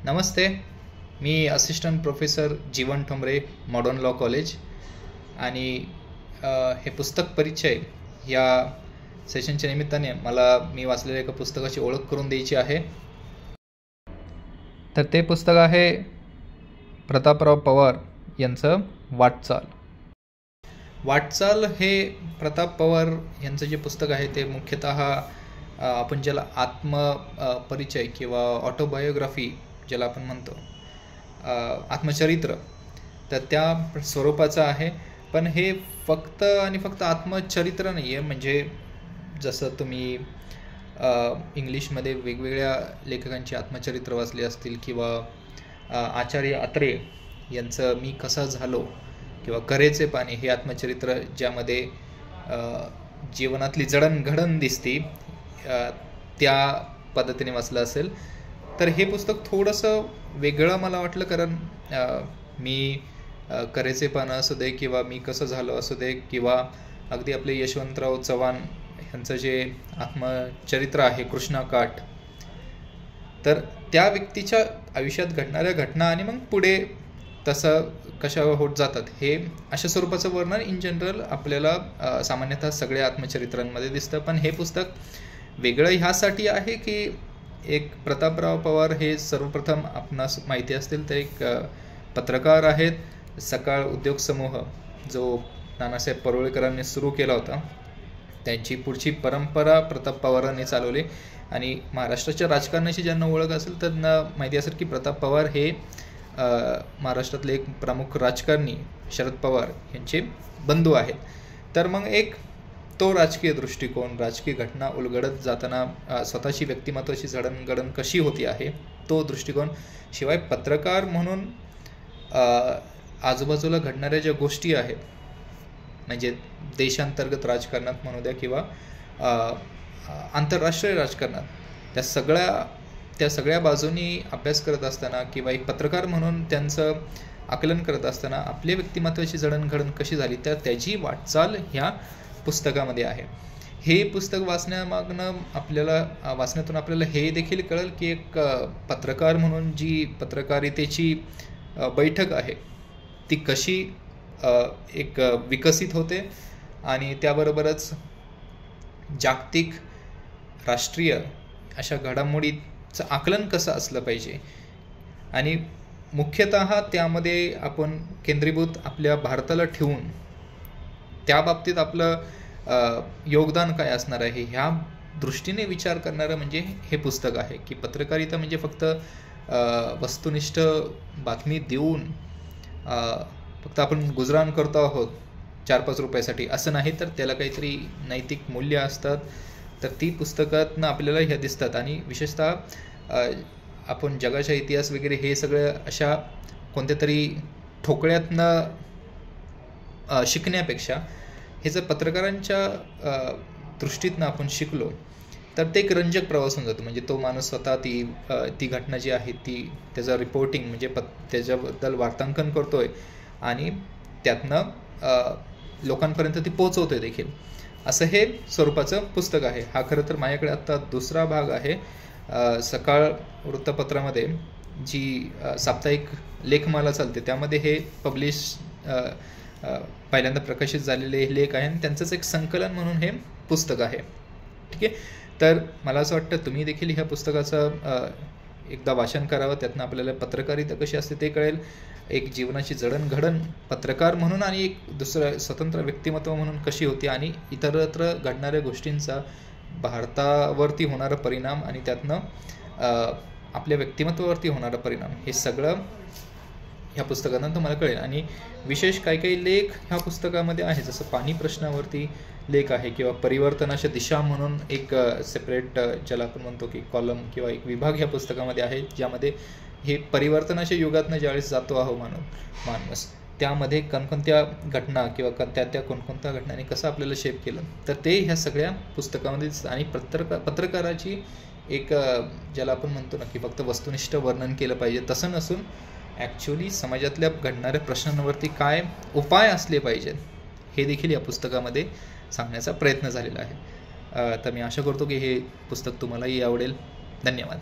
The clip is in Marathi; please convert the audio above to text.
नमस्ते. मी असिस्टंट प्रोफेसर जीवन ठोंबरे, मॉडर्न लॉ कॉलेज. आणि हे पुस्तक परिचय या सेशनच्या निमित्ताने मी वाचलेल्या एका पुस्तकाची ओळख करून द्यायची आहे. तर ते पुस्तक आहे प्रतापराव पवार यांचं वाटचाल. हे प्रताप पवार यांचं जे पुस्तक आहे ते मुख्यतः आपण ज्याला आत्मपरिचय किंवा ऑटोबायोग्राफी ज्याला आपण म्हणतो, आत्मचरित्र, तर त्या स्वरूपाचं आहे. पण हे फक्त आणि फक्त आत्मचरित्र नाही आहे. म्हणजे जसं तुम्ही इंग्लिशमध्ये वेगवेगळ्या लेखकांची आत्मचरित्र वाचली असतील किंवा आचार्य अत्रे यांचं मी कसा झालो किंवा करेचे पाणी हे आत्मचरित्र, ज्यामध्ये जीवनातली जडणघडण दिसती, त्या पद्धतीने वाचलं असेल. तर हे पुस्तक थोडंसं वेगळं मला वाटलं, कारण मी करेचे पानं असू दे किंवा मी कसं झालो असू दे किंवा अगदी आपले यशवंतराव चव्हाण यांचं जे आत्मचरित्र आहे कृष्णा काठ, तर त्या व्यक्तीच्या आयुष्यात घडणाऱ्या घटना आणि मग पुढे तसं कशा होत जातात, हे अशा स्वरूपाचं वर्णन इन जनरल आपल्याला सामान्यतः सगळ्या आत्मचरित्रांमध्ये दिसतं. पण हे पुस्तक वेगळं ह्यासाठी आहे की एक प्रतापराव पवार हे सर्वप्रथम आपणास माहिती असतील तर एक पत्रकार आहेत. सकाळ उद्योग समूह जो नानासाहेब परुळेकरांनी सुरू केला होता, त्यांची पुढची परंपरा प्रताप पवारांनी चालवली. आणि महाराष्ट्राच्या राजकारणाची ज्यांना ओळख असेल त्यांना माहिती असेल की प्रताप पवार हे महाराष्ट्रातले एक प्रमुख राजकारणी शरद पवार यांचे बंधू आहेत. तर मग एक तो राजकीय दृष्टिकोन, राजकीय घटना उलगडत जाताना स्वतःची व्यक्तिमत्वाची जडणघडण कशी होती आहे, तो दृष्टिकोन. शिवाय पत्रकार म्हणून आजूबाजूला घडणाऱ्या ज्या गोष्टी आहेत, म्हणजे देशांतर्गत राजकारणात म्हणू द्या किंवा आंतरराष्ट्रीय राजकारणात, त्या सगळ्या बाजूंनी अभ्यास करत असताना किंवा एक पत्रकार म्हणून त्यांचं आकलन करत असताना आपल्या व्यक्तिमत्वाची जडणघडण कशी झाली, तर त्याची वाटचाल ह्या पुस्तकामध्ये आहे. हे पुस्तक वाचण्यातून आपल्याला हे देखील कळेल की एक पत्रकार म्हणून जी पत्रकारितेची बैठक आहे ती कशी एक विकसित होते आणि त्याबरोबरच जागतिक, राष्ट्रीय अशा घडामोडीचं आकलन कसं असलं पाहिजे. आणि मुख्यतः त्यामध्ये आपण केंद्रीभूत आपल्या भारताला ठेवून त्या बाबतीत आपलं योगदान काय असणार आहे ह्या दृष्टीने विचार करणारं म्हणजे हे पुस्तक आहे. की पत्रकारिता म्हणजे फक्त वस्तुनिष्ठ बातमी देऊन फक्त आपण गुजराण करतो आहोत 4-5 रुपयासाठी असं नाही, तर त्याला काहीतरी नैतिक मूल्य असतात. तर ती पुस्तकातनं आपल्याला ह्या दिसतात. आणि विशेषतः आपण जगाचा इतिहास वगैरे हे सगळं अशा कोणत्या तरी ठोकळ्यातनं शिकण्यापेक्षा हे जर पत्रकारांच्या दृष्टीतनं आपण शिकलो तर ते एक रंजक प्रवास होऊन जातो. म्हणजे तो माणूस स्वतः ती घटना जी आहे त्याचं रिपोर्टिंग म्हणजे त्याच्याबद्दल वार्तांकन करतोय आणि त्यातनं लोकांपर्यंत ती पोहोचवतोय देखील, असं हे स्वरूपाचं पुस्तक आहे. हा खरं तर माझ्याकडे आत्ता दुसरा भाग आहे. सकाळ वृत्तपत्रामध्ये जी साप्ताहिक लेखमाला चालते त्यामध्ये हे पहिल्यांदा प्रकाशित झालेले लेख आहे आणि त्यांचंच एक संकलन म्हणून हे पुस्तक आहे. ठीक आहे. तर मला असं वाटतं तुम्ही देखील ह्या पुस्तकाचं एकदा वाचन करावं. त्यातनं आपल्याला पत्रकारिता कशी असते ते कळेल, एक जीवनाची जडणघडण पत्रकार म्हणून आणि एक दुसरं स्वतंत्र व्यक्तिमत्व म्हणून कशी होती आणि इतरत्र घडणाऱ्या गोष्टींचा भारतावरती होणारा परिणाम आणि त्यातनं आपल्या व्यक्तिमत्वावरती होणारा परिणाम, हे सगळं ह्या पुस्तकातून तुम्हाला कळेल. आणि विशेष काही लेख ह्या पुस्तकामध्ये आहे, जसं पाणी प्रश्नावरती लेख आहे किंवा परिवर्तनाच्या दिशा म्हणून एक सेपरेट ज्याला आपण म्हणतो की कॉलम किंवा एक विभाग ह्या पुस्तकामध्ये आहे, ज्यामध्ये हे परिवर्तनाच्या युगातनं ज्यावेळेस जातो आहो माणूस, त्यामध्ये कोणकोणत्या घटना किंवा त्या कोणकोणत्या घटनांनी कसं आपल्याला शेप केलं, तर ते ह्या सगळ्या पुस्तकामध्ये. आणि पत्रकाराची एक ज्याला आपण म्हणतो ना की फक्त वस्तुनिष्ठ वर्णन केलं पाहिजे तसं नसून ॲक्च्युली समाजातल्या घडणाऱ्या प्रश्नांवरती काय उपाय असले पाहिजेत हे देखील या पुस्तकामध्ये सांगण्याचा प्रयत्न झालेला आहे. तर मी आशा करतो की हे पुस्तक तुम्हालाही आवडेल. धन्यवाद.